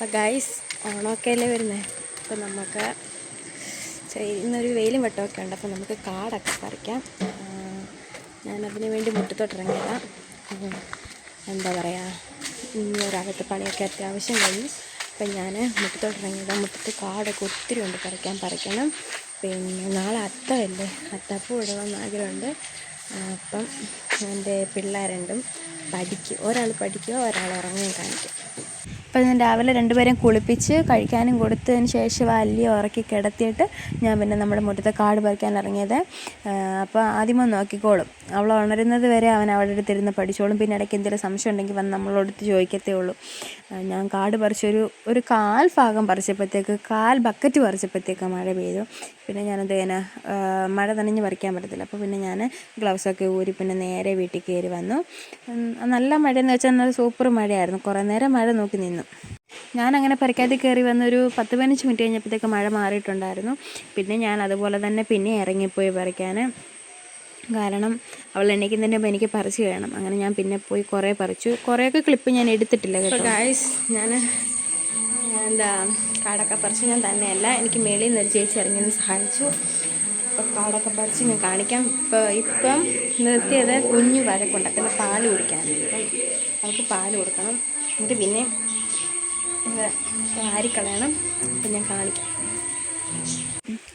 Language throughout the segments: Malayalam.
അപ്പോൾ ഗൈസ് ഓണമൊക്കെ അല്ലേ വരുന്നത്. അപ്പോൾ നമുക്ക് ഇന്നൊരു വെയിലും വെട്ടമൊക്കെ ഉണ്ട്. അപ്പോൾ നമുക്ക് കാടൊക്കെ പറിക്കാം. ഞാനതിന് വേണ്ടി മുറ്റത്തോട്ടിറങ്ങിയതാണ്. എന്താ പറയുക, ഒരകത്ത് പണിയൊക്കെ അത്യാവശ്യം കഴിഞ്ഞു. അപ്പം ഞാൻ മുറ്റത്തോട്ടിറങ്ങിയതാണ്. മുറ്റത്ത് കാടൊക്കെ ഒത്തിരി ഉണ്ട്, പറിക്കണം. പിന്നെ നാളെ അത്തമല്ലേ, അത്തപ്പൂ ഇടണമെന്ന് ആഗ്രഹമുണ്ട്. അപ്പം എൻ്റെ പിള്ളേരുണ്ടും ഒരാൾ പഠിക്കുക, ഒരാൾ ഉറങ്ങുകയും കാണിക്കും. അപ്പം ഞാൻ രാവിലെ രണ്ടുപേരെയും കുളിപ്പിച്ച് കഴിക്കാനും കൊടുത്തതിന് ശേഷം അല്ലി ഉറക്കി കിടത്തിയിട്ട് ഞാൻ പിന്നെ നമ്മുടെ മുറ്റത്തെ കാട് പറിക്കാൻ ഇറങ്ങിയത്. അപ്പോൾ ആദ്യമേ നോക്കിക്കോളും, അവൾ ഉണരുന്നത് വരെ അവൻ അവിടെ അടുത്തിരുന്ന് പഠിച്ചോളും. പിന്നെ ഇടയ്ക്ക് എന്തെങ്കിലും സംശയം ഉണ്ടെങ്കിൽ വന്ന് നമ്മളോടത്ത് ചോദിക്കത്തേ ഉള്ളൂ. ഞാൻ കാട് പറിച്ചൊരു കാൽ ഭാഗം പറിച്ചപ്പോഴത്തേക്ക്, കാൽ ബക്കറ്റ് പറിച്ചപ്പോഴത്തേക്ക് മഴ പെയ്തു. പിന്നെ ഞാനത് മഴ നനഞ്ഞ് പറിക്കാൻ പറ്റത്തില്ല. അപ്പോൾ പിന്നെ ഞാൻ ഗ്ലൗസൊക്കെ ഊരി പിന്നെ നേരെ വീട്ടിൽ കയറി വന്നു. നല്ല മഴയെന്ന് വെച്ചാൽ നല്ല സൂപ്പർ മഴയായിരുന്നു. കുറേ നേരം മഴ നോക്കി നിന്നു. ഞാനങ്ങനെ പറിക്കാതെ കയറി വന്നൊരു 10-15 മിനിറ്റ് കഴിഞ്ഞപ്പോഴത്തേക്ക് മഴ മാറിയിട്ടുണ്ടായിരുന്നു. പിന്നെ ഞാൻ അതുപോലെ തന്നെ പിന്നെ ഇറങ്ങിപ്പോയി പറിക്കാൻ. കാരണം അവൾ എണീക്കുന്നതിന് മുമ്പ് എനിക്ക് പറിച്ച് കഴിയണം. അങ്ങനെ ഞാൻ പിന്നെ പോയി കുറേ പറിച്ചു. കുറേയൊക്കെ ക്ലിപ്പ് ഞാൻ എടുത്തിട്ടില്ല കേട്ടോ ഗായ്സ്. ഞാൻ കാടൊക്കെ പറിച്ച് ഞാൻ തന്നെയല്ല, എനിക്ക് മേളിൽ നിന്ന് ഒരു ചേച്ചി ഇറങ്ങിയെന്ന് സഹായിച്ചു. അപ്പോൾ കാടൊക്കെ പറിച്ച് ഞാൻ കാണിക്കാം. ഇപ്പം നിർത്തിയത് കുഞ്ഞു വരക്കുണ്ടാക്കുന്ന പാല് കുടിക്കാൻ. അപ്പം അവൾക്ക് പാല് കൊടുക്കണം. എന്നിട്ട് പിന്നെ വാരിക്കളയണം. അപ്പം ഞാൻ കാണിക്കാം.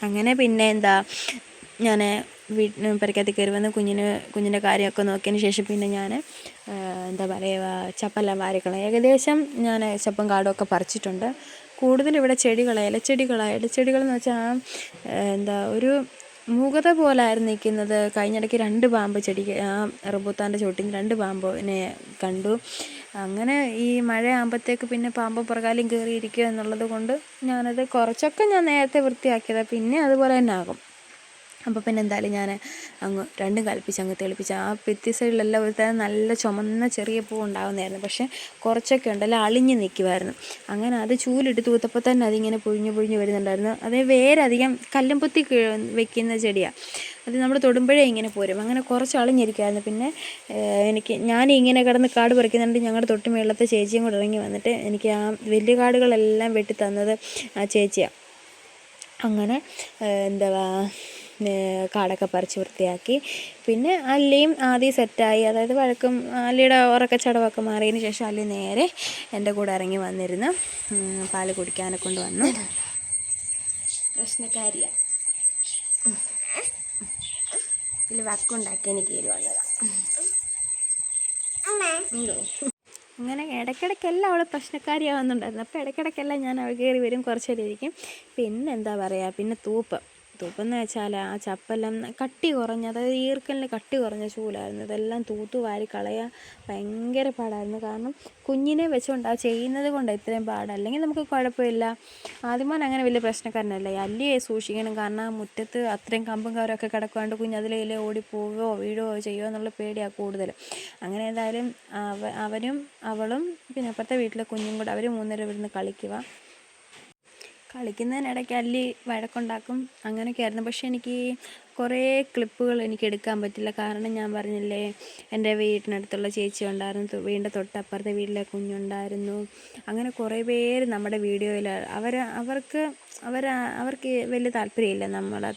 അങ്ങനെ പിന്നെ ഞാൻ പരിക്കകത്ത് കയറി വന്ന് കുഞ്ഞിൻ്റെ കാര്യമൊക്കെ നോക്കിയതിന് ശേഷം പിന്നെ ഞാൻ ചപ്പെല്ലാം വാരിക്കളയാം. ഏകദേശം ഞാൻ ചപ്പും കാടുമൊക്കെ പറിച്ചിട്ടുണ്ട്. കൂടുതലിവിടെ ചെടികളെന്ന് വെച്ചാൽ ഒരു മൂകത പോലായിരുന്നു നിൽക്കുന്നത്. കഴിഞ്ഞിടയ്ക്ക് 2 പാമ്പ് റംബൂട്ടാൻ്റെ ചോട്ടിൽ 2 പാമ്പിനെ കണ്ടു. അങ്ങനെ ഈ മഴയാകുമ്പോഴത്തേക്ക് പിന്നെ പാമ്പ് പുറകാലും കയറിയിരിക്കുക എന്നുള്ളത് കൊണ്ട് ഞാനത് കുറച്ചൊക്കെ ഞാൻ നേരത്തെ വൃത്തിയാക്കിയതാണ്. പിന്നെ അതുപോലെ തന്നെ ആകും. അപ്പോൾ പിന്നെ എന്തായാലും ഞാൻ രണ്ടും കൽപ്പിച്ച് തെളിപ്പിച്ച് ആ ഭിത്തി സൈഡിലെല്ലാം ഒരു നല്ല ചുമന്ന ചെറിയ പൂ ഉണ്ടാകുന്നതായിരുന്നു. പക്ഷേ കുറച്ചൊക്കെ ഉണ്ടല്ലോ അളിഞ്ഞ് നിൽക്കുമായിരുന്നു. അങ്ങനെ അത് ചൂലിട്ട് തൂത്തപ്പോൾ തന്നെ അതിങ്ങനെ പൊഴിഞ്ഞ് വരുന്നുണ്ടായിരുന്നു. അതേ വേരധികം കല്ലും പൊത്തി വെക്കുന്ന ചെടിയാണ്. അത് നമ്മൾ തൊടുമ്പോഴേ ഇങ്ങനെ പോരും. അങ്ങനെ കുറച്ച് അളിഞ്ഞിരിക്കുമായിരുന്നു. പിന്നെ ഞാനിങ്ങനെ കിടന്ന് കാട് പറിക്കുന്നുണ്ട്. ഞങ്ങളുടെ തൊട്ട് മേളത്തെ ചേച്ചിയും കൂടെ ഇറങ്ങി വന്നിട്ട് എനിക്ക് ആ വലിയ കാടുകളെല്ലാം വെട്ടി തന്നത് ആ ചേച്ചിയാണ്. അങ്ങനെ കാടൊക്കെ പറിച്ച് വൃത്തിയാക്കി. പിന്നെ അല്ലിയും ആദ്യം സെറ്റായി. അതായത് അല്ലിയുടെ ഉറക്കച്ചടവൊക്കെ മാറിയതിന് ശേഷം അല്ലി നേരെ എൻ്റെ കൂടെ ഇറങ്ങി വന്നിരുന്നു പാല് കുടിക്കാനെ കൊണ്ട് വന്നു. പ്രശ്നക്കാരിയാണ്. ഇതിൽ വക്കുണ്ടാക്കി എനിക്ക് കയറി വന്നതാണ്. അങ്ങനെ ഇടയ്ക്കിടയ്ക്കെല്ലാം അവൾ പ്രശ്നക്കാരിയാവുന്നുണ്ടായിരുന്നു. അപ്പോൾ ഇടയ്ക്കിടയ്ക്കെല്ലാം ഞാൻ അവൾ കയറി വരും, കുറച്ച് നേരം ഇരിക്കും. പിന്നെ തൂപ്പെന്ന് വെച്ചാൽ ആ ചപ്പെല്ലാം കട്ടി കുറഞ്ഞ, അതായത് ഈർക്കലിന് കട്ടി കുറഞ്ഞ ചൂലായിരുന്നു. ഇതെല്ലാം തൂത്തു വാരി കളയാൻ ഭയങ്കര പാടായിരുന്നു. കാരണം കുഞ്ഞിനെ വെച്ചുകൊണ്ട് ചെയ്യുന്നത് കൊണ്ട് ഇത്രയും പാട്. അല്ലെങ്കിൽ നമുക്ക് കുഴപ്പമില്ല. ആദ്യമോൻ അങ്ങനെ വലിയ പ്രശ്നക്കാരനല്ല. അല്ലിയെ സൂക്ഷിക്കണം. കാരണം മുറ്റത്ത് അത്രയും കമ്പും കവരൊക്കെ കിടക്കുകൊണ്ട് കുഞ്ഞതിലേ ഓടിപ്പോവുകയോ വീഴുകയോ ചെയ്യുമോ എന്നുള്ള പേടിയാണ് കൂടുതൽ. അങ്ങനെ എന്തായാലും അവനും അവളും പിന്നെ അപ്പുറത്തെ വീട്ടിലെ കുഞ്ഞും കൂടെ അവർ 3 നേരം ഇരുന്ന് കളിക്കുന്നതിനിടയ്ക്ക് അല്ലി വഴക്കുണ്ടാക്കും. അങ്ങനെയൊക്കെ ആയിരുന്നു. പക്ഷേ എനിക്ക് കുറേ ക്ലിപ്പുകൾ എനിക്ക് എടുക്കാൻ പറ്റില്ല. കാരണം ഞാൻ പറഞ്ഞില്ലേ, എൻ്റെ വീട്ടിനടുത്തുള്ള ചേച്ചി ഉണ്ടായിരുന്നു, വീടിൻ്റെ തൊട്ടപ്പുറത്തെ വീട്ടിലെ കുഞ്ഞുണ്ടായിരുന്നു. അങ്ങനെ കുറേ പേര് നമ്മുടെ വീഡിയോയിൽ അവർക്ക് വലിയ താല്പര്യമില്ല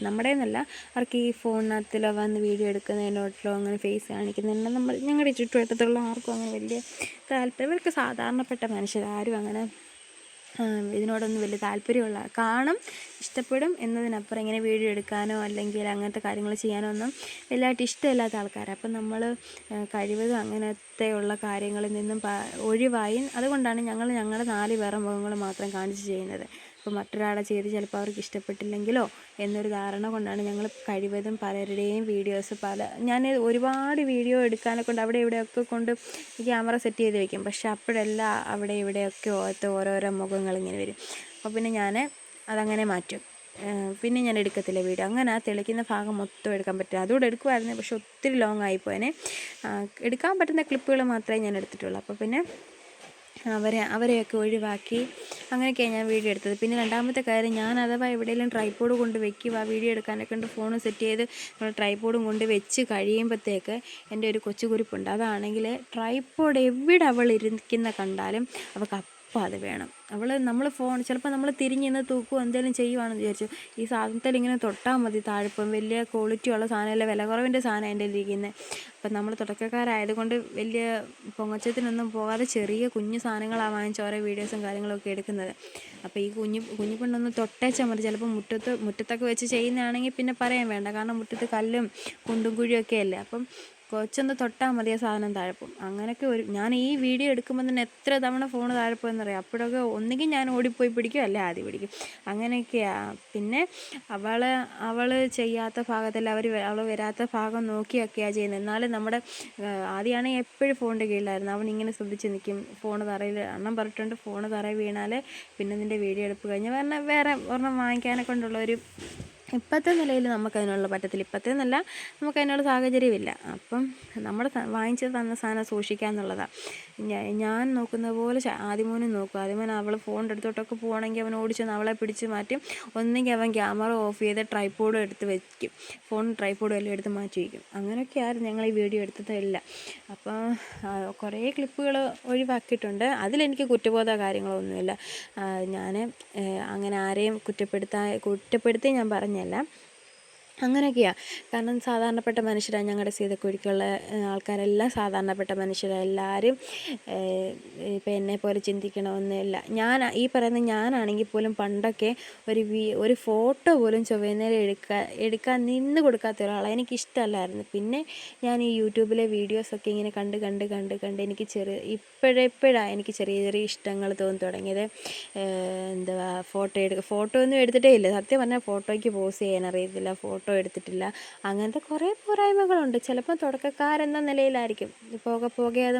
നമ്മുടെ എന്നല്ല, അവർക്ക് ഈ ഫോണിനകത്തിലോ വന്ന് വീഡിയോ എടുക്കുന്നതിനോട്ടിലോ അങ്ങനെ ഫേസ് കാണിക്കുന്നതിനോ ഞങ്ങളുടെ ചുറ്റുവട്ടത്തുള്ള ആർക്കും അങ്ങനെ വലിയ താല്പര്യം. ഇവർക്ക് സാധാരണപ്പെട്ട മനുഷ്യരാരും അങ്ങനെ ഇതിനോടൊന്നും വലിയ താല്പര്യമുള്ള കാണും, ഇഷ്ടപ്പെടും എന്നതിനപ്പുറം ഇങ്ങനെ വീഡിയോ എടുക്കാനോ അല്ലെങ്കിൽ അങ്ങനത്തെ കാര്യങ്ങൾ ചെയ്യാനോ ഒന്നും വലിയതായിട്ട് ഇഷ്ടമില്ലാത്ത ആൾക്കാരാണ്. അപ്പം നമ്മൾ കഴിവതും അങ്ങനത്തെയുള്ള കാര്യങ്ങളിൽ നിന്നും ഒഴിവായി. അതുകൊണ്ടാണ് ഞങ്ങളുടെ 4 പേരുടെ മുഖങ്ങൾ മാത്രം കാണിച്ച് ചെയ്യുന്നത്. അപ്പോൾ മറ്റൊരാളെ ചെയ്ത് ചിലപ്പോൾ അവർക്ക് ഇഷ്ടപ്പെട്ടില്ലെങ്കിലോ എന്നൊരു ധാരണ കൊണ്ടാണ് ഞങ്ങൾ കഴിവതും പലരുടെയും വീഡിയോസ് ഞാൻ ഒരുപാട് വീഡിയോ എടുക്കാനെ കൊണ്ട് അവിടെ ഇവിടെയൊക്കെ കൊണ്ട് ക്യാമറ സെറ്റ് ചെയ്ത് വയ്ക്കും. പക്ഷെ അപ്പോഴെല്ലാം അവിടെ ഇവിടെയൊക്കെ ഓരോരോ മുഖങ്ങളിങ്ങനെ വരും. അപ്പോൾ പിന്നെ ഞാൻ അതങ്ങനെ മാറ്റും. പിന്നെ ഞാൻ എടുക്കത്തില്ല വീഡിയോ. അങ്ങനെ ആ തെളിക്കുന്ന ഭാഗം മൊത്തം എടുക്കാൻ പറ്റില്ല. അതുകൂടെ എടുക്കുമായിരുന്നു, പക്ഷെ ഒത്തിരി ലോങ് ആയിപ്പോയനെ. എടുക്കാൻ പറ്റുന്ന ക്ലിപ്പുകൾ മാത്രമേ ഞാൻ എടുത്തിട്ടുള്ളൂ. അപ്പോൾ പിന്നെ അവരെയൊക്കെ ഒഴിവാക്കി അങ്ങനെയൊക്കെയാണ് ഞാൻ വീഡിയോ എടുത്തത്. പിന്നെ രണ്ടാമത്തെ കാര്യം, ഞാൻ അഥവാ എവിടെയെങ്കിലും ട്രൈപോഡ് കൊണ്ട് വെക്കുക വീഡിയോ എടുക്കാനൊക്കെ ഉണ്ട്, ഫോൺ സെറ്റ് ചെയ്ത് ട്രൈപോഡും കൊണ്ട് വെച്ച് കഴിയുമ്പോഴത്തേക്ക് എൻ്റെ ഒരു കൊച്ചു കുറിപ്പുണ്ട്. അതാണെങ്കിൽ ട്രൈപോഡ് എവിടെ അവൾ ഇരിക്കുന്ന കണ്ടാലും അവൾക്ക് അപ്പം അത് വേണം. നമ്മൾ ഫോൺ ചിലപ്പോൾ നമ്മൾ തിരിഞ്ഞിന്ന് തൂക്കുകയോ എന്തെങ്കിലും ചെയ്യുവാണെന്ന് വിചാരിച്ചു, ഈ സാധനത്തിൽ ഇങ്ങനെ തൊട്ടാൽ മതി താഴെപ്പം. വലിയ ക്വാളിറ്റി ഉള്ള സാധനമല്ല, വില കുറവിൻ്റെ സാധനം എൻ്റെ ഇരിക്കുന്നത്. അപ്പം നമ്മൾ തുടക്കക്കാരായതുകൊണ്ട് വലിയ പൊങ്ങച്ചത്തിനൊന്നും പോകാതെ ചെറിയ കുഞ്ഞു സാധനങ്ങളാണ് വാങ്ങിച്ച് ഓരോ വീഡിയോസും കാര്യങ്ങളൊക്കെ എടുക്കുന്നത്. അപ്പോൾ ഈ കുഞ്ഞു പെണ്ണൊന്ന് തൊട്ടേച്ചാൽ മതി. ചിലപ്പോൾ മുറ്റത്തൊക്കെ വെച്ച് ചെയ്യുന്നതാണെങ്കിൽ പിന്നെ പറയാൻ വേണ്ട, കാരണം മുറ്റത്ത് കല്ലും കുണ്ടും കുഴിയൊക്കെ അല്ലേ. അപ്പം കൊച്ചൊന്ന് തൊട്ടാൽ മതി, ആ സാധനം താഴെപ്പോവും. അങ്ങനെയൊക്കെ ഞാൻ ഈ വീഡിയോ എടുക്കുമ്പോൾ തന്നെ എത്ര തവണ ഫോൺ താഴെപ്പോയെന്നറിയാം. അപ്പോഴൊക്കെ ഒന്നുകിൽ ഞാൻ ഓടിപ്പോയി പിടിക്കും, അല്ലെ ആദ്യം പിടിക്കും. അങ്ങനെയൊക്കെയാണ്. പിന്നെ അവൾ ചെയ്യാത്ത ഭാഗത്തിൽ അവൾ വരാത്ത ഭാഗം നോക്കിയൊക്കെയാണ് ചെയ്യുന്നത്. എന്നാലും നമ്മുടെ ആദ്യമാണെങ്കിൽ എപ്പോഴും ഫോണിൻ്റെ കീഴിലായിരുന്നു. അവൻ ഇങ്ങനെ ശ്രദ്ധിച്ച് നിൽക്കും. ഫോണ് തറയിൽ അണ്ണം പറഞ്ഞിട്ടുണ്ട്, ഫോണ് തറയിൽ വീണാൽ പിന്നെ നിൻ്റെ വീഡിയോ എടുപ്പ് കഴിഞ്ഞ് വേറെ ഒരെണ്ണം വാങ്ങിക്കാനെ കൊണ്ടുള്ള ഒരു ഇപ്പോഴത്തെ നിലയിൽ നമുക്കതിനുള്ള പറ്റത്തില്ല. ഇപ്പോഴത്തെ എന്നല്ല, നമുക്കതിനുള്ള സാഹചര്യമില്ല. അപ്പം നമ്മൾ വാങ്ങിച്ച് തന്ന സാധനം സൂക്ഷിക്കുക എന്നുള്ളതാണ്. ഞാൻ നോക്കുന്ന പോലെ ആദ്യമോനും നോക്കും. ആദ്യമോൻ അവൾ ഫോണിൻ്റെ അടുത്തോട്ടൊക്കെ പോകണമെങ്കിൽ അവൻ ഓടിച്ചെന്ന് അവളെ പിടിച്ച് മാറ്റും. ഒന്നെങ്കിൽ അവൻ ക്യാമറ ഓഫ് ചെയ്ത് ട്രൈപോഡും എടുത്ത് വയ്ക്കും, ഫോൺ ട്രൈപോഡും എല്ലാം എടുത്ത് മാറ്റി വയ്ക്കും. അങ്ങനെയൊക്കെയായിരുന്നു ഞങ്ങൾ ഈ വീഡിയോ എടുത്തതല്ല. അപ്പോൾ കുറേ ക്ലിപ്പുകൾ ഒഴിവാക്കിയിട്ടുണ്ട്. അതിലെനിക്ക് കുറ്റബോധ കാര്യങ്ങളൊന്നുമില്ല. ഞാൻ അങ്ങനെ ആരെയും കുറ്റപ്പെടുത്തി ഞാൻ പറഞ്ഞല്ല. അങ്ങനെയൊക്കെയാണ്. കാരണം സാധാരണപ്പെട്ട മനുഷ്യരാണ് ഞങ്ങളുടെ സീതക്കുഴിക്കുള്ള ആൾക്കാരെല്ലാം. സാധാരണപ്പെട്ട മനുഷ്യരാണ് എല്ലാവരും. ഇപ്പം എന്നെപ്പോലെ ചിന്തിക്കണമെന്നില്ല. ഈ പറയുന്ന ഞാനാണെങ്കിൽ പോലും പണ്ടൊക്കെ ഒരു ഫോട്ടോ പോലും ചൊവ്വേന്നേരം എടുക്കാൻ നിന്ന് കൊടുക്കാത്ത ഒരാളാണ്. എനിക്കിഷ്ടമല്ലായിരുന്നു. പിന്നെ ഞാൻ ഈ യൂട്യൂബിലെ വീഡിയോസൊക്കെ ഇങ്ങനെ കണ്ട് എനിക്ക് ഇപ്പോഴാണ് എനിക്ക് ചെറിയ ചെറിയ ഇഷ്ടങ്ങൾ തോന്നി തുടങ്ങിയത്. ഫോട്ടോ ഒന്നും എടുത്തിട്ടേ ഇല്ല. സത്യം പറഞ്ഞാൽ ഫോട്ടോയ്ക്ക് പോസ് ചെയ്യാൻ അറിയത്തില്ല, ഫോട്ടോ എടുത്തിട്ടില്ല. അങ്ങനത്തെ കുറേ പോരായ്മകളുണ്ട്. ചിലപ്പോൾ തുടക്കക്കാരെന്ന നിലയിലായിരിക്കും. പോകെ അത്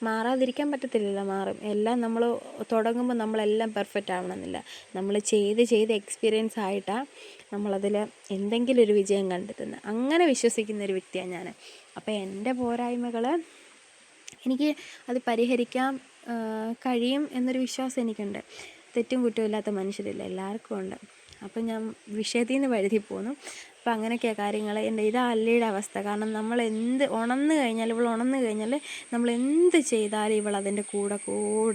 മാറാതിരിക്കാൻ പറ്റത്തില്ലല്ലോ, മാറും. എല്ലാം നമ്മൾ തുടങ്ങുമ്പോൾ നമ്മളെല്ലാം പെർഫെക്റ്റ് ആവണമെന്നില്ല. നമ്മൾ ചെയ്ത് എക്സ്പീരിയൻസ് ആയിട്ടാണ് നമ്മളതിൽ എന്തെങ്കിലും ഒരു വിജയം കണ്ടെത്തുന്നത്. അങ്ങനെ വിശ്വസിക്കുന്നൊരു വ്യക്തിയാണ് ഞാൻ. അപ്പോൾ എൻ്റെ പോരായ്മകൾ എനിക്ക് അത് പരിഹരിക്കാൻ കഴിയും എന്നൊരു വിശ്വാസം എനിക്കുണ്ട്. തെറ്റും കുറ്റമില്ലാത്ത മനുഷ്യരില്ല, എല്ലാവർക്കും ഉണ്ട്. അപ്പം ഞാൻ വിഷയത്തിൽ നിന്ന് വഴുതി പോന്നു. അപ്പം അങ്ങനെയൊക്കെയാണ് കാര്യങ്ങൾ. ഇതാ അല്ലിയുടെ അവസ്ഥ. കാരണം നമ്മൾ ഇവൾ ഉണർന്നു കഴിഞ്ഞാൽ നമ്മൾ എന്ത് ചെയ്താലും ഇവൾ അതിൻ്റെ കൂടെ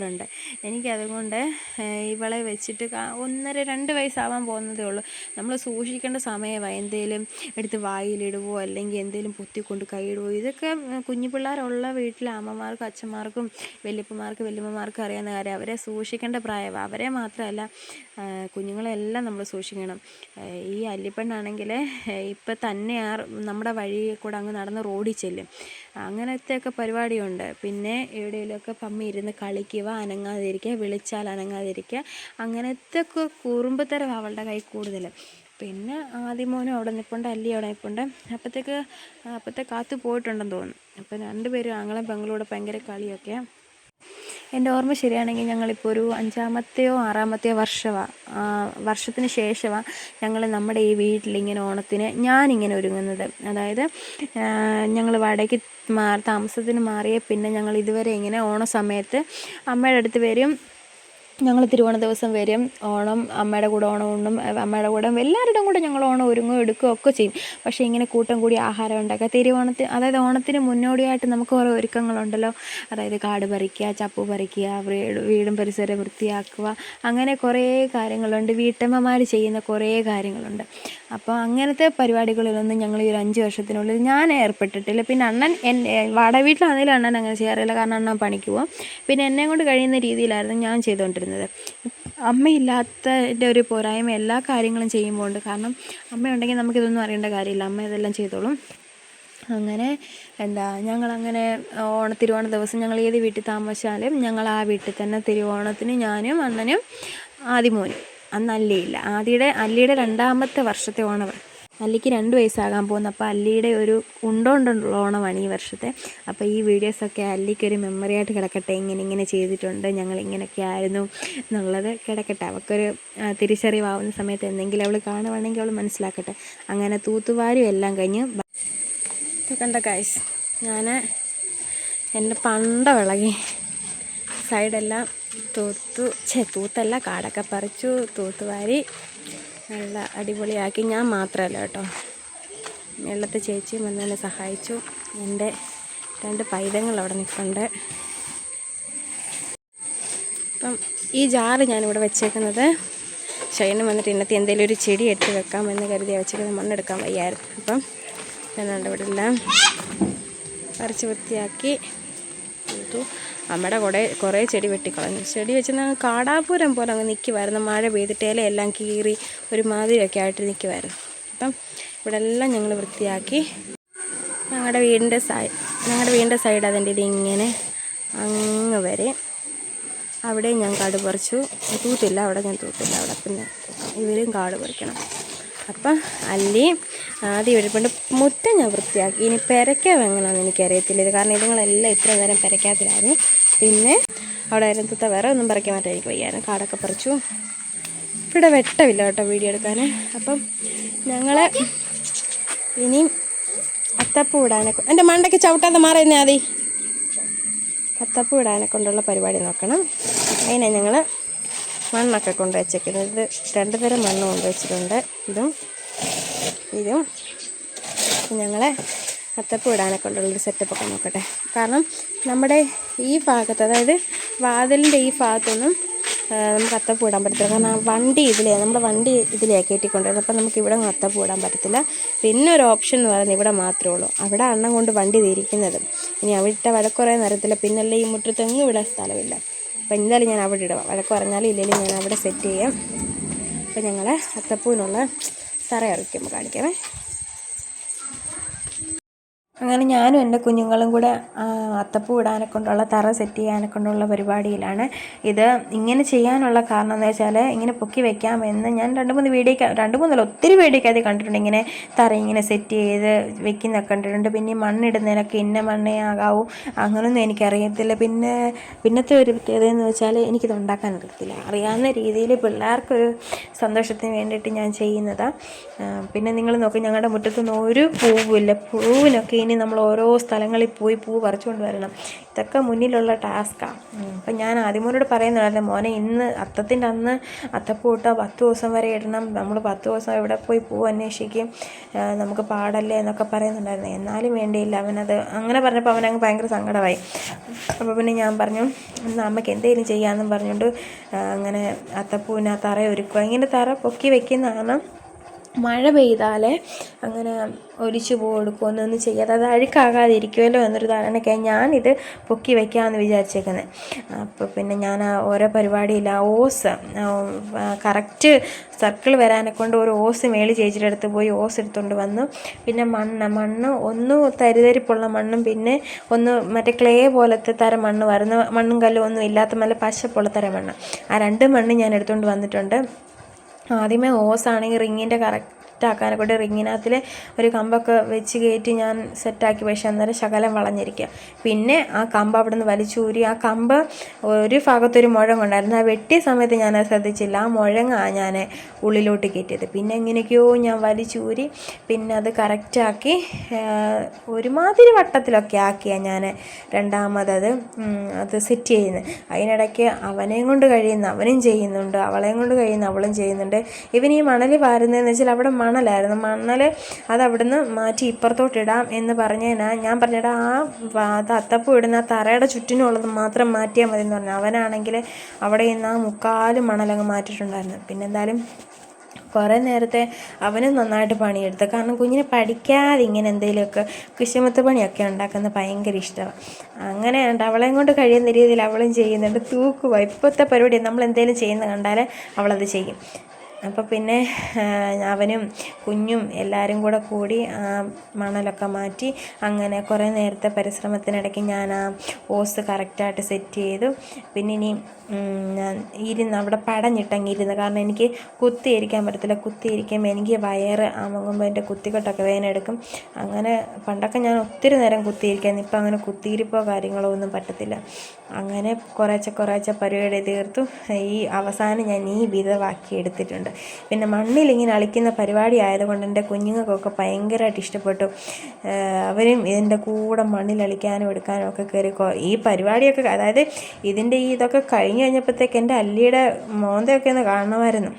ഉണ്ട്. എനിക്കതുകൊണ്ട് ഇവളെ വെച്ചിട്ട് 1.5-2 വയസ്സാവാൻ പോകുന്നതേ ഉള്ളൂ. നമ്മൾ സൂക്ഷിക്കേണ്ട സമയമാണ്. എന്തെങ്കിലും എടുത്ത് വായിലിടുവോ അല്ലെങ്കിൽ എന്തെങ്കിലും പൊത്തിക്കൊണ്ട് കൈയിടുവോ, ഇതൊക്കെ കുഞ്ഞു പിള്ളേരുള്ള വീട്ടിലെ അമ്മമാർക്കും അച്ഛന്മാർക്കും വല്യമ്മമാർക്കും അറിയാവുന്ന കാര്യം. അവരെ സൂക്ഷിക്കേണ്ട പ്രായമാണ്. അവരെ മാത്രമല്ല, കുഞ്ഞുങ്ങളെല്ലാം നമ്മൾ സൂക്ഷിക്കണം. ഈ അല്ലിപ്പെണ്ണാണെങ്കിൽ ഇപ്പം തന്നെ നമ്മുടെ വഴി കൂടെ അങ്ങ് നടന്ന് റോഡിൽ ചെല്ലും. അങ്ങനത്തെയൊക്കെ പരിപാടിയുണ്ട്. പിന്നെ എവിടെയെങ്കിലുമൊക്കെ പമ്മി ഇരുന്ന് കളിക്കുക, അനങ്ങാതിരിക്കുക, വിളിച്ചാൽ അനങ്ങാതിരിക്കുക, അങ്ങനത്തെ കുറുമ്പത്തരം അവളുടെ കൈ കൂടുതൽ. പിന്നെ ആദ്യമോനും അവിടെ നിൽപ്പുണ്ട്, അല്ലി അവിടെ നിൽപ്പുണ്ട്. അപ്പോഴത്തെ കാത്തു പോയിട്ടുണ്ടെന്ന് തോന്നുന്നു. അപ്പം 2 പേരും ആങ്ങളും പെങ്ങളൂടെ ഭയങ്കര കളിയൊക്കെ. എൻ്റെ ഓർമ്മ ശരിയാണെങ്കിൽ ഞങ്ങളിപ്പോൾ ഒരു 5-ാമത്തെയോ 6-ാമത്തെയോ വർഷത്തിന് ശേഷമാണ് ഞങ്ങൾ നമ്മുടെ ഈ വീട്ടിലിങ്ങനെ ഓണത്തിന് ഞാനിങ്ങനെ ഒരുങ്ങുന്നത്. അതായത് ഞങ്ങൾ വാടകയ്ക്ക് താമസത്തിന് മാറിയ പിന്നെ ഞങ്ങൾ ഇതുവരെ ഇങ്ങനെ ഓണ സമയത്ത് അമ്മയുടെ അടുത്ത് വരും. ഞങ്ങൾ തിരുവോണ ദിവസം വരും. ഓണം അമ്മയുടെ കൂടെ ഓണം ഉണ്ണും, അമ്മയുടെ കൂടെ എല്ലാവരുടെയും കൂടെ ഞങ്ങൾ ഓണം ഒരുങ്ങും എടുക്കുകയും ഒക്കെ ചെയ്യും. പക്ഷേ ഇങ്ങനെ കൂട്ടം കൂടി ആഹാരം ഉണ്ടാക്കുക അതായത് ഓണത്തിന് മുന്നോടിയായിട്ട് നമുക്ക് കുറേ ഒരുക്കങ്ങളുണ്ടല്ലോ. അതായത് കാട് പറിക്കുക, ചപ്പ് പറിക്കുക, വീടും പരിസരം വൃത്തിയാക്കുക, അങ്ങനെ കുറേ കാര്യങ്ങളുണ്ട്. വീട്ടമ്മമാർ ചെയ്യുന്ന കുറേ കാര്യങ്ങളുണ്ട്. അപ്പോൾ അങ്ങനത്തെ പരിപാടികളിലൊന്നും ഞങ്ങൾ ഈ ഒരു 5 വർഷത്തിനുള്ളിൽ ഞാൻ ഏർപ്പെട്ടിട്ടില്ല. പിന്നെ അണ്ണൻ വാടക വീട്ടിലാണെങ്കിലും അണ്ണൻ അങ്ങനെ ചെയ്യാറില്ല, കാരണം അണ്ണൻ പണിക്ക് പോകും. പിന്നെ എന്നെ കൊണ്ട് കഴിയുന്ന രീതിയിലായിരുന്നു ഞാൻ ചെയ്തുകൊണ്ടിരുന്നത്. അമ്മയില്ലാത്തതിൻ്റെ ഒരു പോരായ്മ എല്ലാ കാര്യങ്ങളും ചെയ്യുമ്പോൾ ഉണ്ട്. കാരണം അമ്മയുണ്ടെങ്കിൽ നമുക്കിതൊന്നും അറിയേണ്ട കാര്യമില്ല, അമ്മ ഇതെല്ലാം ചെയ്തോളും. അങ്ങനെ ഞങ്ങളങ്ങനെ തിരുവോണ ദിവസം ഞങ്ങൾ ഏത് വീട്ടിൽ താമസിച്ചാലും ഞങ്ങൾ ആ വീട്ടിൽ തന്നെ തിരുവോണത്തിന് ഞാനും അണ്ണനും ആദിമോനും. അന്ന് അല്ലിയില്ല. അല്ലിയുടെ 2-ാമത്തെ വർഷത്തെ ഓണം. അല്ലിക്ക് 2 വയസ്സാകാൻ പോകുന്നു. അപ്പോൾ അല്ലിയുടെ ഒരു ഉണ്ടോണ്ടുള്ള ഓണമാണ് ഈ വർഷത്തെ. അപ്പോൾ ഈ വീഡിയോസൊക്കെ അല്ലിക്കൊരു മെമ്മറി ആയിട്ട് കിടക്കട്ടെ. ഇങ്ങനെ ചെയ്തിട്ടുണ്ട്, ഞങ്ങൾ ഇങ്ങനെയൊക്കെ ആയിരുന്നു എന്നുള്ളത് കിടക്കട്ടെ. അവൾക്കൊരു തിരിച്ചറിവാവുന്ന സമയത്ത് എന്തെങ്കിലും അവൾ കാണുവാണെങ്കിൽ അവൾ മനസ്സിലാക്കട്ടെ. അങ്ങനെ തൂത്തുവാരും എല്ലാം കഴിഞ്ഞ് കണ്ട ഗൈസ്, ഞാൻ എൻ്റെ പണ്ട വിളകി സൈഡെല്ലാം തൂത്തല്ല, കാടൊക്കെ പറിച്ചു, തൂത്തുവാരി നല്ല അടിപൊളിയാക്കി. ഞാൻ മാത്രമല്ല കേട്ടോ, വെള്ളത്തെ ചേച്ചിയും വന്നതിനെ സഹായിച്ചു. എൻ്റെ 2 പൈതങ്ങൾ അവിടെ നിൽക്കുന്നുണ്ട്. അപ്പം ഈ ജാറ് ഞാനിവിടെ വെച്ചേക്കുന്നത് ഷൈന് വന്നിട്ട് ഇന്നത്തെ എന്തെങ്കിലും ഒരു ചെടി എടുത്ത് വെക്കാമെന്ന് കരുതി വെച്ചേക്കുന്നത്. മണ്ണെടുക്കാൻ വയ്യായിരുന്നു. അപ്പം ഞാനുണ്ട് ഇവിടെ എല്ലാം പറിച്ച് വൃത്തിയാക്കി ചെയ്തു. നമ്മുടെ കുറേ ചെടി വെട്ടിക്കളഞ്ഞു. ചെടി വെച്ച് കാടാപൂരം പോലെ അങ്ങ് നിൽക്കുമായിരുന്നു. മഴ പെയ്തിട്ട് ഇലയെല്ലാം കീറി ഒരുമാതിരിയൊക്കെ ആയിട്ട് നിൽക്കുമായിരുന്നു. അപ്പം ഇവിടെ എല്ലാം ഞങ്ങൾ വൃത്തിയാക്കി. ഞങ്ങളുടെ വീടിൻ്റെ സൈഡ് അതിൻ്റെ ഇങ്ങനെ അങ്ങ് വരെ അവിടെ ഞാൻ കാട് പറിച്ചു. തൂത്തില്ല, അവിടെ ഞാൻ തൂത്തില്ല. അവിടെ പിന്നെ ഇവരും കാട് പറിക്കണം. അപ്പം ആദ്യം എഴുപ്പണ്ട് മുറ്റം ഞാൻ വൃത്തിയാക്കി. ഇനി പെരയ്ക്കാൻ എങ്ങനെയാണെന്ന് എനിക്കറിയത്തില്ല. ഇത് കാരണം ഇതുങ്ങളെല്ലാം ഇത്ര നേരം പെരയ്ക്കാത്തിലായിരുന്നു. പിന്നെ അവിടെ അരന്തത്തെ വേറെ ഒന്നും പറിക്കാൻ പറ്റാൻ എനിക്ക് വയ്യായിരുന്നു. കാടൊക്കെ പറിച്ചു. ഇവിടെ വെട്ടമില്ല കേട്ടോ വീഡിയോ എടുക്കാൻ. അപ്പം ഞങ്ങൾ ഇനി അത്തപ്പൂ ഇടാനൊക്കെ എൻ്റെ മണ്ടയ്ക്ക് ചവിട്ടാതെ മാറിയെന്നേ ആദി. അത്തപ്പൂ ഇടാനെ കൊണ്ടുള്ള പരിപാടി നോക്കണം. അതിനെ ഞങ്ങൾ മണ്ണൊക്കെ കൊണ്ട് വെച്ചേക്കുന്നത്. ഇത് 2 തരം മണ്ണ് കൊണ്ട് വെച്ചിട്ടുണ്ട്. ഇതും ഞങ്ങൾ അത്തപ്പൂ ഇടാനെ കൊണ്ടുള്ളൊരു സെറ്റപ്പൊക്കെ നോക്കട്ടെ. കാരണം നമ്മുടെ ഈ ഭാഗത്ത്, അതായത് വാതിലിൻ്റെ ഈ ഭാഗത്തൊന്നും നമുക്ക് അത്തപ്പൂ ഇടാൻ പറ്റത്തില്ല. കാരണം നമ്മുടെ വണ്ടി ഇതിലേക്ക് കയറ്റിക്കൊണ്ടിരുന്നത്. അപ്പം നമുക്ക് ഇവിടെ അത്തപ്പൂ ഇടാൻ പറ്റത്തില്ല. പിന്നെ ഒരു ഓപ്ഷൻ എന്ന് പറയുന്നത് ഇവിടെ മാത്രമേ ഉള്ളൂ. അവിടെ അണ്ണം കൊണ്ട് വണ്ടി തിരിക്കുന്നത്. ഇനി അവിടെ വഴക്കുറേ നിരത്തില്ല. പിന്നല്ലേ ഈ മുറ്റത്തെങ്ങും ഇവിടെ സ്ഥലമില്ല. അപ്പം എന്തായാലും ഞാൻ അവിടെ ഇടുക. വഴക്ക് പറഞ്ഞാലും ഇല്ലെങ്കിലും ഞാൻ അവിടെ സെറ്റ് ചെയ്യാം. അപ്പം ഞങ്ങൾ അത്തപ്പൂവിനുള്ള തറ ഇറക്കുമ്പോൾ കാണിക്കാമേ. അങ്ങനെ ഞാനും എൻ്റെ കുഞ്ഞുങ്ങളും കൂടെ അത്തപ്പൂ ഇടാനെ കൊണ്ടുള്ള തറ സെറ്റ് ചെയ്യാനെ കൊണ്ടുള്ള പരിപാടിയിലാണ്. ഇത് ഇങ്ങനെ ചെയ്യാനുള്ള കാരണം എന്ന് വെച്ചാൽ ഇങ്ങനെ പൊക്കി വെക്കാമെന്ന് ഞാൻ 2-3 ഒത്തിരി വീഡിയോക്കകത്ത് കണ്ടിട്ടുണ്ട്. ഇങ്ങനെ തറ ഇങ്ങനെ സെറ്റ് ചെയ്ത് വെക്കുന്നൊക്കെ കണ്ടിട്ടുണ്ട്. പിന്നെ ഈ മണ്ണിടുന്നതിനൊക്കെ ഇന്ന മണ്ണേ ആകാവൂ അങ്ങനെയൊന്നും എനിക്കറിയത്തില്ല. പിന്നത്തെ ഒരു പ്രത്യേകത എന്ന് വെച്ചാൽ എനിക്കിത് ഉണ്ടാക്കാൻ അറിയത്തില്ല. അറിയാവുന്ന രീതിയിൽ പിള്ളേർക്കൊരു സന്തോഷത്തിന് വേണ്ടിയിട്ട് ഞാൻ ചെയ്യുന്നതാണ്. പിന്നെ നിങ്ങൾ നോക്കി, ഞങ്ങളുടെ മുറ്റത്തൊന്നും ഒരു പൂവില്ല. പൂവിനൊക്കെ ഇനി നമ്മൾ ഓരോ സ്ഥലങ്ങളിൽ പോയി പൂ പറിച്ചുകൊണ്ട് വരണം. ഇതൊക്കെ മുന്നിലുള്ള ടാസ്ക്കാണ്. അപ്പം ഞാൻ ആദ്യമോനോട് പറയുന്നുണ്ടായിരുന്നു, മോനെ ഇന്ന് അത്തത്തിൻ്റെ അന്ന് അത്തപ്പൂ ഇട്ടാൽ 10 ദിവസം വരെ ഇടണം. നമ്മൾ 10 ദിവസം എവിടെ പോയി പൂ അന്വേഷിക്കും, നമുക്ക് പാടല്ലേ എന്നൊക്കെ പറയുന്നുണ്ടായിരുന്നു. എന്നാലും വേണ്ടിയില്ല. അവനത് അങ്ങനെ പറഞ്ഞപ്പോൾ അവനങ്ങ് ഭയങ്കര സങ്കടമായി. അപ്പോൾ പിന്നെ ഞാൻ പറഞ്ഞു, എന്നാൽ അമ്മയ്ക്ക് എന്തെങ്കിലും ചെയ്യാമെന്നും പറഞ്ഞുകൊണ്ട് അങ്ങനെ അത്തപ്പൂവിന് തറ ഒരുക്കുക. ഇങ്ങനെ തറ പൊക്കി വയ്ക്കുന്നതാണ്. മഴ പെയ്താൽ അങ്ങനെ ഒലിച്ചു കൊടുക്കുകയൊന്നും ചെയ്യാതെ അത് അഴുക്കാകാതിരിക്കുമല്ലോ എന്നൊരു ധാരണയ്ക്കായി ഞാനിത് പൊക്കി വയ്ക്കാമെന്ന് വിചാരിച്ചേക്കുന്നത്. അപ്പോൾ പിന്നെ ഞാൻ ഓരോ പരിപാടിയിൽ ഓസ് കറക്റ്റ് സർക്കിൾ വരാനെ കൊണ്ട് ഒരു ഓസ് മേളി ചേച്ചിയുടെ അടുത്ത് പോയി ഓസ് എടുത്തുകൊണ്ട് വന്നു. പിന്നെ മണ്ണ് ഒന്ന് തരിതരിപ്പുള്ള മണ്ണും പിന്നെ ഒന്ന് മറ്റേ ക്ലേ പോലത്തെ തരം മണ്ണ് വരുന്ന മണ്ണും കല്ലും ഒന്നും ഇല്ലാത്ത നല്ല പശപ്പുള്ള തരം മണ്ണ്. ആ 2 മണ്ണ് ഞാൻ എടുത്തുകൊണ്ട് വന്നിട്ടുണ്ട്. ആദ്യമേ ഓസാണെങ്കിൽ റിങ്ങിൻ്റെ കറക്റ്റാക്കാനെ കൊണ്ട് റിങ്ങിനകത്തിൽ ഒരു കമ്പൊക്കെ വെച്ച് കയറ്റി ഞാൻ സെറ്റാക്കി. പക്ഷേ അന്നേരം ശകലം വളഞ്ഞിരിക്കുക. പിന്നെ ആ കമ്പ് അവിടെ നിന്ന് വലിച്ചൂരി. ആ കമ്പ് ഒരു ഭാഗത്തൊരു മുഴങ്ങുണ്ടായിരുന്നു. ആ വെട്ടിയ സമയത്ത് ഞാനത് ശ്രദ്ധിച്ചില്ല. ആ മുഴങ്ങാണ് ഞാൻ ഉള്ളിലോട്ട് കയറ്റിയത്. പിന്നെ എങ്ങനെയൊക്കെയോ ഞാൻ വലിച്ചൂരി പിന്നെ അത് കറക്റ്റാക്കി ഒരുമാതിരി വട്ടത്തിലൊക്കെ ആക്കിയാണ് ഞാൻ രണ്ടാമതത് അത് സെറ്റ് ചെയ്യുന്നത്. അതിനിടയ്ക്ക് അവനെയും കൊണ്ട് കഴിയുന്ന അവനും ചെയ്യുന്നുണ്ട്, അവളെയും കൊണ്ട് കഴിയുന്ന അവളും ചെയ്യുന്നുണ്ട്. ഇവൻ ഈ മണൽ വാരുന്നതെന്ന് വെച്ചാൽ അവിടെ മണലായിരുന്നു. മണൽ അതവിടുന്ന് മാറ്റി ഇപ്പുറത്തോട്ടിടാം എന്ന് ഞാൻ പറഞ്ഞിടാ അത് അത്തപ്പൂ ഇടുന്ന ആ തറയുടെ ചുറ്റിനുള്ളത് മാത്രം മാറ്റിയാൽ മതി എന്ന് പറഞ്ഞു. അവനാണെങ്കിൽ അവിടെ നിന്ന് ആ 3/4 മണലങ്ങ് മാറ്റിയിട്ടുണ്ടായിരുന്നു. പിന്നെ എന്തായാലും കുറേ നേരത്തെ അവനും നന്നായിട്ട് പണിയെടുത്തു. കാരണം കുഞ്ഞിനെ പഠിക്കാതെ ഇങ്ങനെ എന്തെങ്കിലുമൊക്കെ കുശമത്ത് പണിയൊക്കെ ഉണ്ടാക്കുന്നത് ഭയങ്കര ഇഷ്ടമാണ്. അങ്ങനെ അവളെയും കൊണ്ട് കഴിയുന്ന രീതിയിൽ അവളും ചെയ്യുന്നുണ്ട്. തൂക്കുക ഇപ്പോഴത്തെ പരിപാടി നമ്മൾ എന്തെങ്കിലും ചെയ്യുന്നത് കണ്ടാൽ അവളത് ചെയ്യും. അപ്പോൾ പിന്നെ അവനും കുഞ്ഞും എല്ലാവരും കൂടി മണലൊക്കെ മാറ്റി അങ്ങനെ കുറേ നേരത്തെ പരിശ്രമത്തിനിടയ്ക്ക് ഞാൻ ആ ഓസ് കറക്റ്റായിട്ട് സെറ്റ് ചെയ്തു. പിന്നെ ഇനി ഞാൻ അവിടെ പടഞ്ഞിട്ടങ്ങിരുന്നു. കാരണം എനിക്ക് കുത്തിയിരിക്കാൻ പറ്റത്തില്ല. കുത്തിയിരിക്കുമ്പോൾ എനിക്ക് വയറ് അമങ്ങുമ്പോൾ എൻ്റെ കുത്തിക്കെട്ടൊക്കെ വേദന എടുക്കും. അങ്ങനെ പണ്ടൊക്കെ ഞാൻ ഒത്തിരി നേരം കുത്തിയിരിക്കായിരുന്നു. ഇപ്പം അങ്ങനെ കുത്തിയിരിപ്പോ കാര്യങ്ങളോ ഒന്നും പറ്റത്തില്ല. അങ്ങനെ കുറേശ്ശെ പരിപാടി തീർത്തു. ഈ അവസാനം ഞാൻ ഈ വിധമാക്കി എടുത്തിട്ടുണ്ട്. പിന്നെ മണ്ണിലിങ്ങനെ അളിക്കുന്ന പരിപാടി ആയതുകൊണ്ട് എൻ്റെ കുഞ്ഞുങ്ങൾക്കൊക്കെ ഭയങ്കരമായിട്ട് ഇഷ്ടപ്പെട്ടു. അവരും ഇതിൻ്റെ കൂടെ മണ്ണിലളിക്കാനും എടുക്കാനും ഒക്കെ കയറി ഈ പരിപാടിയൊക്കെ, അതായത് ഇതിൻ്റെ ഇതൊക്കെ കഴിഞ്ഞപ്പോഴത്തേക്ക് എൻ്റെ അല്ലിയുടെ മോന്തയൊക്കെ ഒന്ന് കാണണമായിരുന്നു.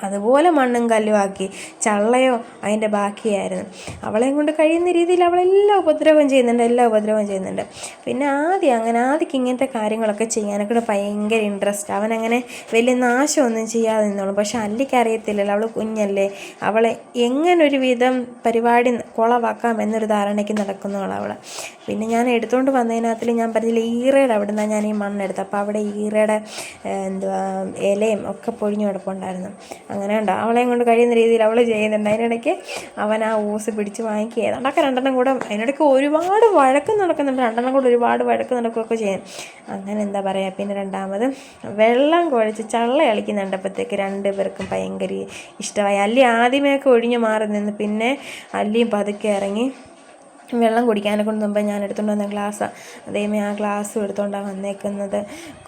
അതുപോലെ മണ്ണും കല്ലും ആക്കി. ചള്ളയോ അതിൻ്റെ ബാക്കിയായിരുന്നു. അവളെയും കൊണ്ട് കഴിയുന്ന രീതിയിൽ അവളെല്ലാം ഉപദ്രവം ചെയ്യുന്നുണ്ട്. പിന്നെ ആദ്യക്ക് ഇങ്ങനത്തെ കാര്യങ്ങളൊക്കെ ചെയ്യാനൊക്കെ ഭയങ്കര ഇൻട്രസ്റ്റ്. അവനങ്ങനെ വലിയ നാശമൊന്നും ചെയ്യാതെ നിന്നോളും. പക്ഷെ അല്ലിക്ക് അറിയത്തില്ലല്ലോ, അവൾ കുഞ്ഞല്ലേ, അവളെ എങ്ങനൊരു വിധം പരിപാടി കുളവാക്കാം എന്നൊരു ധാരണയ്ക്ക് നടക്കുന്നവളവൾ. പിന്നെ ഞാൻ എടുത്തുകൊണ്ട് വന്നതിനകത്തിൽ ഞാൻ പറഞ്ഞില്ല, ഈറയുടെ അവിടെ നിന്നാണ് ഞാൻ ഈ മണ്ണെടുത്തത്. അപ്പോൾ അവിടെ ഈറയുടെ ഇലയും ഒക്കെ പൊഴിഞ്ഞു കിടപ്പുണ്ടായിരുന്നു. അങ്ങനെ ഉണ്ടോ, അവളെയും കൊണ്ട് കഴിയുന്ന രീതിയിൽ അവൾ ചെയ്യുന്നുണ്ട്. അതിനിടയ്ക്ക് അവൻ ആ ഊസ് പിടിച്ച് വാങ്ങിക്കുക. ഏതാണ്ടൊക്കെ രണ്ടെണ്ണം കൂടെ അതിനിടയ്ക്ക് ഒരുപാട് വഴക്കും നടക്കുന്നുണ്ട്. രണ്ടെണ്ണം കൂടെ ഒരുപാട് വഴക്ക് നടക്കുകയൊക്കെ ചെയ്യും. അങ്ങനെ എന്താ പറയുക, പിന്നെ രണ്ടാമത് വെള്ളം കുഴച്ച് ചള്ള കളിക്കുന്നുണ്ടപ്പോഴത്തേക്ക് രണ്ടുപേർക്കും ഭയങ്കര ഇഷ്ടമായി. അല്ലി ആദ്യമേയൊക്കെ ഒഴിഞ്ഞു മാറി നിന്ന്, പിന്നെ അല്ലിയും പതുക്കെ ഇറങ്ങി വെള്ളം കുടിക്കാനൊക്കെ മുമ്പ് ഞാൻ എടുത്തുകൊണ്ട് വന്ന ഗ്ലാസ്സാണ്. അതേമേ ആ ഗ്ലാസ്സും എടുത്തുകൊണ്ടാണ് വന്നേക്കുന്നത്.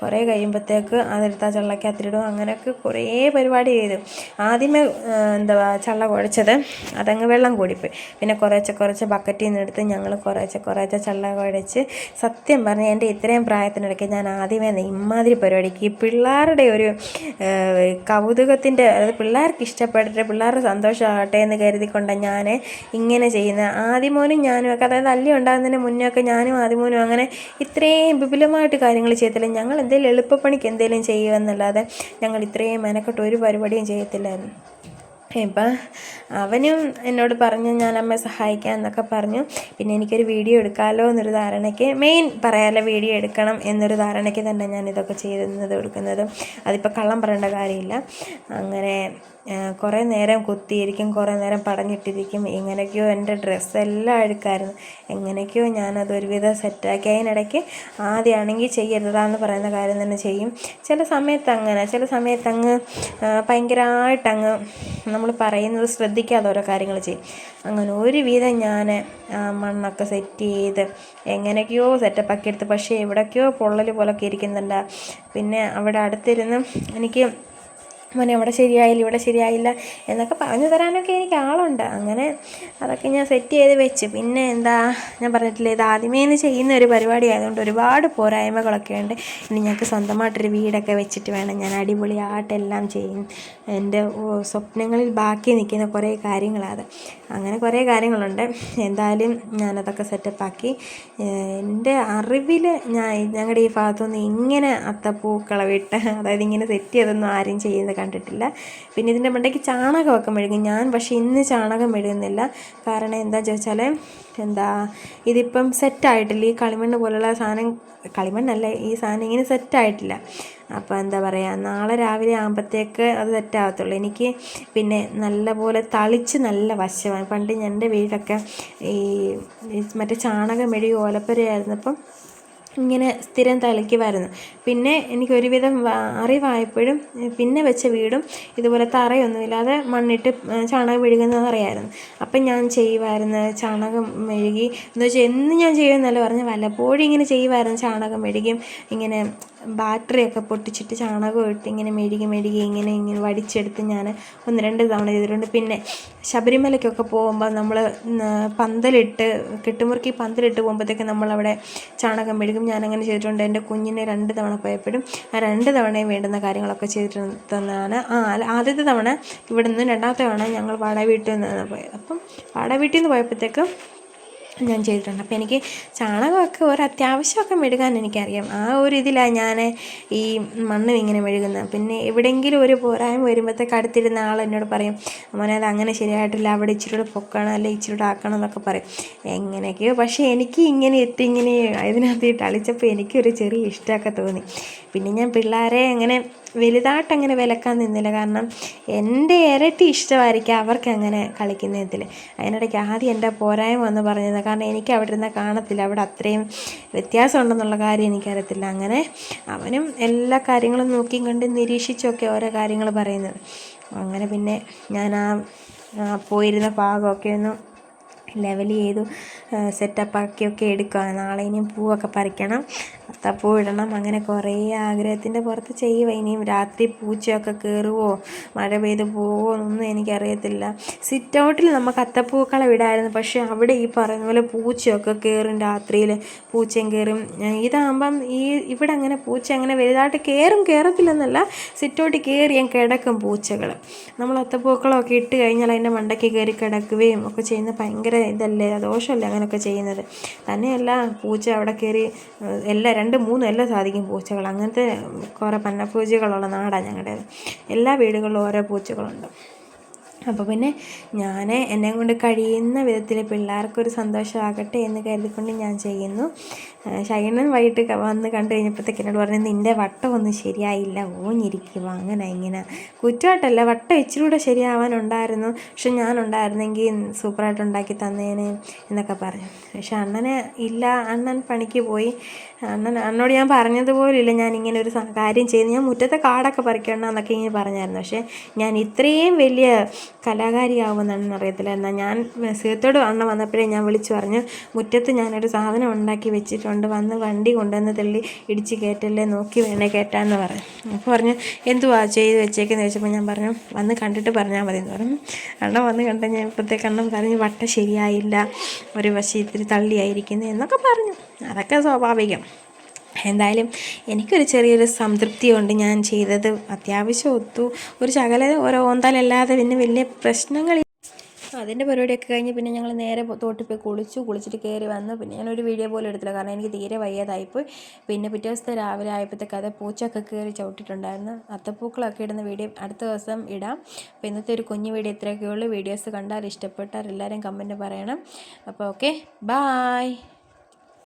കുറേ കഴിയുമ്പോഴത്തേക്ക് അതെടുത്ത് ആ ചള്ളക്കകത്തിടും. അങ്ങനെയൊക്കെ കുറേ പരിപാടി ചെയ്തു. ആദ്യമേ ചള്ള കുഴച്ചത് അതങ്ങ് വെള്ളം കൂടിപ്പോയി. പിന്നെ കുറേശ്ശെ ബക്കറ്റിൽ നിന്ന് എടുത്ത് ഞങ്ങൾ കുറേശ്ശെ ചള്ള കുഴച്ച്. സത്യം പറഞ്ഞാൽ എൻ്റെ ഇത്രയും പ്രായത്തിനിടയ്ക്ക് ഞാൻ ആദ്യമേ ഇമ്മാതിരി പരിപാടിക്ക് ഈ പിള്ളേരുടെ ഒരു കൗതുകത്തിൻ്റെ, അതായത് പിള്ളേർക്ക് ഇഷ്ടപ്പെട്ടിട്ട് പിള്ളേരുടെ സന്തോഷമാകട്ടെ എന്ന് കരുതിക്കൊണ്ട് ഞാൻ ഇങ്ങനെ ചെയ്യുന്ന. ആദ്യമോനും ഞാനും ഒക്കെ, അതായത് അല്ലി ഉണ്ടാകുന്നതിന് മുന്നേ ഒക്കെ ഞാനും ആദ്യമോനും അങ്ങനെ ഇത്രയും വിപുലമായിട്ട് കാര്യങ്ങൾ ചെയ്യത്തില്ല. ഞങ്ങൾ എന്തെങ്കിലും എളുപ്പപ്പണിക്ക് എന്തെങ്കിലും ചെയ്യുമെന്നല്ലാതെ ഞങ്ങൾ ഇത്രയും മെനക്കെട്ട് ഒരു പരിപാടിയും ചെയ്യത്തില്ലായിരുന്നു. ഇപ്പം അവനും എന്നോട് പറഞ്ഞു ഞാൻ അമ്മയെ സഹായിക്കാം എന്നൊക്കെ പറഞ്ഞു. പിന്നെ എനിക്കൊരു വീഡിയോ എടുക്കാമല്ലോ എന്നൊരു ധാരണയ്ക്ക്, മെയിൻ പറയാമല്ലോ വീഡിയോ എടുക്കണം എന്നൊരു ധാരണയ്ക്ക് തന്നെ ഞാൻ ഇതൊക്കെ എടുക്കുന്നതും. അതിപ്പോൾ കള്ളം പറയേണ്ട കാര്യമില്ല. അങ്ങനെ കുറേ നേരം കുത്തിയിരിക്കും, കുറേ നേരം പടഞ്ഞിട്ടിരിക്കും. എങ്ങനെയൊക്കെയോ എൻ്റെ ഡ്രസ്സെല്ലാം അഴുക്കായിരുന്നു. എങ്ങനെയൊക്കെയോ ഞാനതൊരുവിധം സെറ്റാക്കി. അതിനിടയ്ക്ക് ആദ്യമാണെങ്കിൽ ചെയ്യരുതാന്ന് പറയുന്ന കാര്യം തന്നെ ചെയ്യും. ചില സമയത്തങ്ങ് ഭയങ്കരമായിട്ടങ്ങ് നമ്മൾ പറയുന്നത് ശ്രദ്ധിക്കാതെ ഓരോ കാര്യങ്ങൾ ചെയ്യും. അങ്ങനെ ഒരുവിധം ഞാൻ മണ്ണൊക്കെ സെറ്റ് ചെയ്ത് എങ്ങനെയൊക്കെയോ സെറ്റപ്പാക്കി എടുത്ത്. പക്ഷേ എവിടേക്കോ പൊള്ളൽ പോലൊക്കെ ഇരിക്കുന്നുണ്ട്. പിന്നെ അവിടെ അടുത്തിരുന്ന് എനിക്ക് മോനെ അവിടെ ശരിയായില്ല ഇവിടെ ശരിയായില്ല എന്നൊക്കെ പറഞ്ഞു തരാനൊക്കെ എനിക്ക് ആളുണ്ട്. അങ്ങനെ അതൊക്കെ ഞാൻ സെറ്റ് ചെയ്ത് വെച്ച്. പിന്നെ ഞാൻ പറഞ്ഞിട്ടില്ലേ, ഇത് ആദ്യമേ ചെയ്യുന്ന ഒരു പരിപാടി ആയതുകൊണ്ട് ഒരുപാട് പോരായ്മകളൊക്കെ ഉണ്ട്. ഇനി ഞങ്ങൾക്ക് സ്വന്തമായിട്ടൊരു വീടൊക്കെ വെച്ചിട്ട് വേണം ഞാൻ അടിപൊളിയായിട്ടെല്ലാം ചെയ്യും. എൻ്റെ സ്വപ്നങ്ങളിൽ ബാക്കി നിൽക്കുന്ന കുറേ കാര്യങ്ങളത്. അങ്ങനെ കുറേ കാര്യങ്ങളുണ്ട്. എന്തായാലും ഞാനതൊക്കെ സെറ്റപ്പാക്കി. എൻ്റെ അറിവിൽ ഞങ്ങളുടെ ഈ ഭാഗത്തുനിന്ന് ഇങ്ങനെ അത്തപ്പൂക്കളമിട്ട്, അതായത് ഇങ്ങനെ സെറ്റ് ചെയ്തൊന്നും ആരും ചെയ്യുന്നത് കണ്ടിട്ടില്ല. പിന്നെ ഇതിൻ്റെ മണ്ടയ്ക്ക് ചാണകമൊക്കെ മെഴുകും ഞാൻ. പക്ഷേ ഇന്ന് ചാണകം മെഴുകുന്നില്ല. കാരണം എന്താണെന്ന് ചോദിച്ചാൽ ഇതിപ്പം സെറ്റായിട്ടില്ല. ഈ കളിമണ്ണ് പോലുള്ള സാധനം, കളിമണ്ണല്ല ഈ സാധനം, ഇങ്ങനെ സെറ്റായിട്ടില്ല. അപ്പോൾ എന്താ പറയുക, നാളെ രാവിലെ ആകുമ്പോഴത്തേക്ക് അത് സെറ്റാകത്തുള്ളൂ. എനിക്ക് പിന്നെ നല്ലപോലെ തളിച്ച് നല്ല വശമാണ്. പണ്ട് എൻ്റെ വീടൊക്കെ ഈ മറ്റേ ചാണകം മെഴുകി ഓലപ്പുരയായിരുന്നപ്പം ഇങ്ങനെ സ്ഥിരം തളിക്കുമായിരുന്നു. പിന്നെ എനിക്കൊരുവിധം അറിവായപ്പോഴും പിന്നെ വെച്ച വീടും ഇതുപോലെ തറയൊന്നുമില്ലാതെ മണ്ണിട്ട് ചാണകം മെഴുകുന്നത് അറിയാമായിരുന്നു. അപ്പം ഞാൻ ചെയ്യുമായിരുന്നു ചാണകം മെഴുകി. എന്ന് വെച്ചാൽ എന്നും ഞാൻ ചെയ്യുമെന്നല്ല പറഞ്ഞ്, വല്ലപ്പോഴും ഇങ്ങനെ ചെയ്യുമായിരുന്നു. ചാണകം മെഴുകിയും ഇങ്ങനെ ബാറ്ററിയൊക്കെ പൊട്ടിച്ചിട്ട് ചാണകം ഇട്ട് ഇങ്ങനെ മെഴുകി ഇങ്ങനെ വടിച്ചെടുത്ത് ഞാൻ 1-2 തവണ ചെയ്തിട്ടുണ്ട്. പിന്നെ ശബരിമലയ്ക്കൊക്കെ പോകുമ്പോൾ നമ്മൾ കെട്ടുമുറുക്കി പന്തലിട്ട് പോകുമ്പോഴത്തേക്ക് നമ്മളവിടെ ചാണകം മെഴുകും. ഞാനങ്ങനെ ചെയ്തിട്ടുണ്ട്. എൻ്റെ കുഞ്ഞിനെ 2 തവണ പോയപ്പോഴും ആ 2 തവണയും വേണ്ടുന്ന കാര്യങ്ങളൊക്കെ ചെയ്തിട്ടുണ്ടെന്നാണ്. ആദ്യത്തെ തവണ ഇവിടെ നിന്ന്, രണ്ടാമത്തെ തവണ ഞങ്ങൾ വാടക വീട്ടിൽ നിന്ന് പോയത്. അപ്പം വാടക വീട്ടിൽ നിന്ന് പോയപ്പോഴത്തേക്കും ഞാൻ ചെയ്തിട്ടുണ്ട്. അപ്പോൾ എനിക്ക് ചാണകമൊക്കെ ഒരത്യാവശ്യമൊക്കെ മെഴുകാൻ എനിക്കറിയാം. ആ ഒരു ഇതിലാണ് ഞാൻ ഈ മണ്ണും ഇങ്ങനെ മെഴുകുന്നത്. പിന്നെ എവിടെയെങ്കിലും ഒരു പോരായ്മ വരുമ്പോഴത്തേക്ക് അടുത്തിരുന്ന ആൾ എന്നോട് പറയും, മോനെ അത് അങ്ങനെ ശരിയായിട്ടില്ല, അവിടെ ഇച്ചിരി പൊക്കണം, അല്ലെങ്കിൽ ഇച്ചിരി ആക്കണം എന്നൊക്കെ പറയും. എങ്ങനെയൊക്കെയോ. പക്ഷേ എനിക്ക് ഇങ്ങനെ ഇതിനകത്ത് കളിച്ചപ്പോൾ എനിക്കൊരു ചെറിയ ഇഷ്ടമൊക്കെ തോന്നി. പിന്നെ ഞാൻ പിള്ളേരെ അങ്ങനെ വലുതായിട്ടങ്ങനെ വിലക്കാൻ നിന്നില്ല. കാരണം എൻ്റെ ഇരട്ടി ഇഷ്ടമായിരിക്കും അവർക്ക് അങ്ങനെ കളിക്കുന്നതിൽ. അതിനിടയ്ക്ക് ആദ്യം എൻ്റെ പോരായ്മ എന്ന് പറഞ്ഞത്, കാരണം എനിക്ക് അവിടെ ഇരുന്നാൽ കാണത്തില്ല, അവിടെ അത്രയും വ്യത്യാസം ഉണ്ടെന്നുള്ള കാര്യം എനിക്കറിയത്തില്ല. അങ്ങനെ അവനും എല്ലാ കാര്യങ്ങളും നോക്കിയും കണ്ട് നിരീക്ഷിച്ചൊക്കെ ഓരോ കാര്യങ്ങൾ പറയുന്നത്. അങ്ങനെ പിന്നെ ഞാൻ പോയിരുന്ന ഭാഗമൊക്കെ ഒന്ന് ലെവൽ ചെയ്തു സെറ്റപ്പാക്കിയൊക്കെ എടുക്കുക. നാളെ ഇനിയും പൂവൊക്കെ പറിക്കണം. അത്തപ്പൂ ഇടണം, അങ്ങനെ കുറേ ആഗ്രഹത്തിൻ്റെ പുറത്ത് ചെയ്യുക. ഇനിയും രാത്രി പൂച്ചയൊക്കെ കയറുമോ, മഴ പെയ്ത് പോവോ എന്നൊന്നും എനിക്കറിയത്തില്ല. സിറ്റ് ഔട്ടിൽ നമുക്ക് അത്തപ്പൂക്കളം ഇടായിരുന്നു, പക്ഷേ അവിടെ ഈ പറയുന്ന പോലെ പൂച്ചയൊക്കെ കയറും, രാത്രിയിൽ പൂച്ചയും കയറും. ഇതാകുമ്പം ഇവിടെ അങ്ങനെ പൂച്ച അങ്ങനെ വലുതായിട്ട് കയറത്തില്ലെന്നല്ല, സിറ്റ് ഔട്ടിൽ കയറി ഞാൻ കിടക്കും പൂച്ചകൾ. നമ്മൾ അത്തപ്പൂക്കളമൊക്കെ ഇട്ട് കഴിഞ്ഞാൽ അതിൻ്റെ മണ്ടയ്ക്ക് കയറി കിടക്കുകയും ഒക്കെ ചെയ്യുന്നത് ഭയങ്കര ഇതല്ലേ, ദോഷമല്ലേ അങ്ങനെയൊക്കെ ചെയ്യുന്നത്. തന്നെയല്ല പൂച്ച അവിടെ കയറി രണ്ടും മൂന്നും എല്ലാം സാധിക്കും പൂച്ചകൾ. അങ്ങനത്തെ കുറേ പന്നപ്പൂച്ചകളുള്ള നാടാണ് ഞങ്ങളുടേത്. എല്ലാ വീടുകളിലും ഓരോ പൂച്ചകളുണ്ട്. അപ്പോൾ പിന്നെ ഞാൻ എന്നെ കൊണ്ട് കഴിയുന്ന വിധത്തിൽ പിള്ളേർക്കൊരു സന്തോഷമാകട്ടെ എന്ന് കരുതിക്കൊണ്ട് ഞാൻ ചെയ്യുന്നു. ഷൈനൻ വൈകിട്ട് വന്ന് കണ്ടു കഴിഞ്ഞപ്പോഴത്തേക്ക് എന്നോട് പറഞ്ഞു, നിൻ്റെ വട്ടമൊന്നും ശരിയായില്ല, ഓഞ്ഞിരിക്കുക അങ്ങനെ ഇങ്ങനെ. കുറ്റമായിട്ടല്ല, വട്ടം ഇച്ചിരി കൂടെ ശരിയാവാനുണ്ടായിരുന്നു, പക്ഷെ ഞാനുണ്ടായിരുന്നെങ്കിൽ സൂപ്പറായിട്ട് ഉണ്ടാക്കി തന്നേനെ എന്നൊക്കെ പറഞ്ഞു. പക്ഷെ അണ്ണന് ഇല്ല, അണ്ണൻ പണിക്ക് പോയി. അണ്ണനോട് ഞാൻ പറഞ്ഞതുപോലില്ല ഞാനിങ്ങനെ ഒരു കാര്യം ചെയ്യുന്നു. ഞാൻ മുറ്റത്തെ കാടൊക്കെ പറിക്കണമെന്നൊക്കെ ഇങ്ങനെ പറഞ്ഞായിരുന്നു, പക്ഷേ ഞാൻ ഇത്രയും വലിയ കലാകാരിയാവുമെന്നാണ് അറിയത്തില്ല. എന്നാൽ ഞാൻ സീത്തോട് അണ്ണ വന്നപ്പോഴേ ഞാൻ വിളിച്ചു പറഞ്ഞു, മുറ്റത്ത് ഞാനൊരു സാധനം ഉണ്ടാക്കി വെച്ചിട്ടുണ്ട്, വന്ന് വണ്ടി കൊണ്ടുവന്ന് തള്ളി ഇടിച്ച് കയറ്റല്ലേ, നോക്കി വേണേ കയറ്റാമെന്ന് പറഞ്ഞു. അപ്പോൾ പറഞ്ഞു, എന്തുവാ ചെയ്ത് വെച്ചേക്കെന്ന് ചോദിച്ചപ്പോൾ ഞാൻ പറഞ്ഞു, വന്ന് കണ്ടിട്ട് പറഞ്ഞാൽ മതി എന്ന് പറഞ്ഞു. അണ്ണ വന്ന് കണ്ട ഞാൻ ഇപ്പോഴത്തേക്ക് അണ്ണൻ പറഞ്ഞു, വട്ടം ശരിയായില്ല, ഒരു വശം ഇത്തിരി തള്ളിയായിരിക്കുന്നു എന്നൊക്കെ പറഞ്ഞു. അതൊക്കെ സ്വാഭാവികം. എന്തായാലും എനിക്കൊരു ചെറിയൊരു സംതൃപ്തി കൊണ്ട് ഞാൻ ചെയ്തത് അത്യാവശ്യം ഒത്തു. ഒരു ശകല ഓരോ ഓന്താലല്ലാതെ പിന്നെ വലിയ പ്രശ്നങ്ങൾ. അതിൻ്റെ പരിപാടിയൊക്കെ കഴിഞ്ഞ് പിന്നെ ഞങ്ങൾ നേരെ തോട്ടിൽ പോയി കുളിച്ചിട്ട് കയറി വന്നു. പിന്നെ ഞാനൊരു വീഡിയോ പോലും എടുത്തില്ല, കാരണം എനിക്ക് തീരെ വയ്യാതായിപ്പോയി. പിന്നെ പിറ്റേ ദിവസത്തെ രാവിലെ ആയപ്പോഴത്തേക്ക് അത് പൂച്ചയൊക്കെ കയറി ചവിട്ടിയിട്ടുണ്ടായിരുന്നു. അത്തപ്പൂക്കളൊക്കെ ഇടുന്ന വീഡിയോ അടുത്ത ദിവസം ഇടാം. അപ്പോൾ ഇന്നത്തെ ഒരു കുഞ്ഞു വീഡിയോ ഇത്രയൊക്കെയുള്ളൂ. വീഡിയോസ് കണ്ടാൽ ഇഷ്ടപ്പെട്ടാൽ എല്ലാവരും കമൻറ്റ് പറയണം. അപ്പോൾ ഓക്കെ, ബായ്.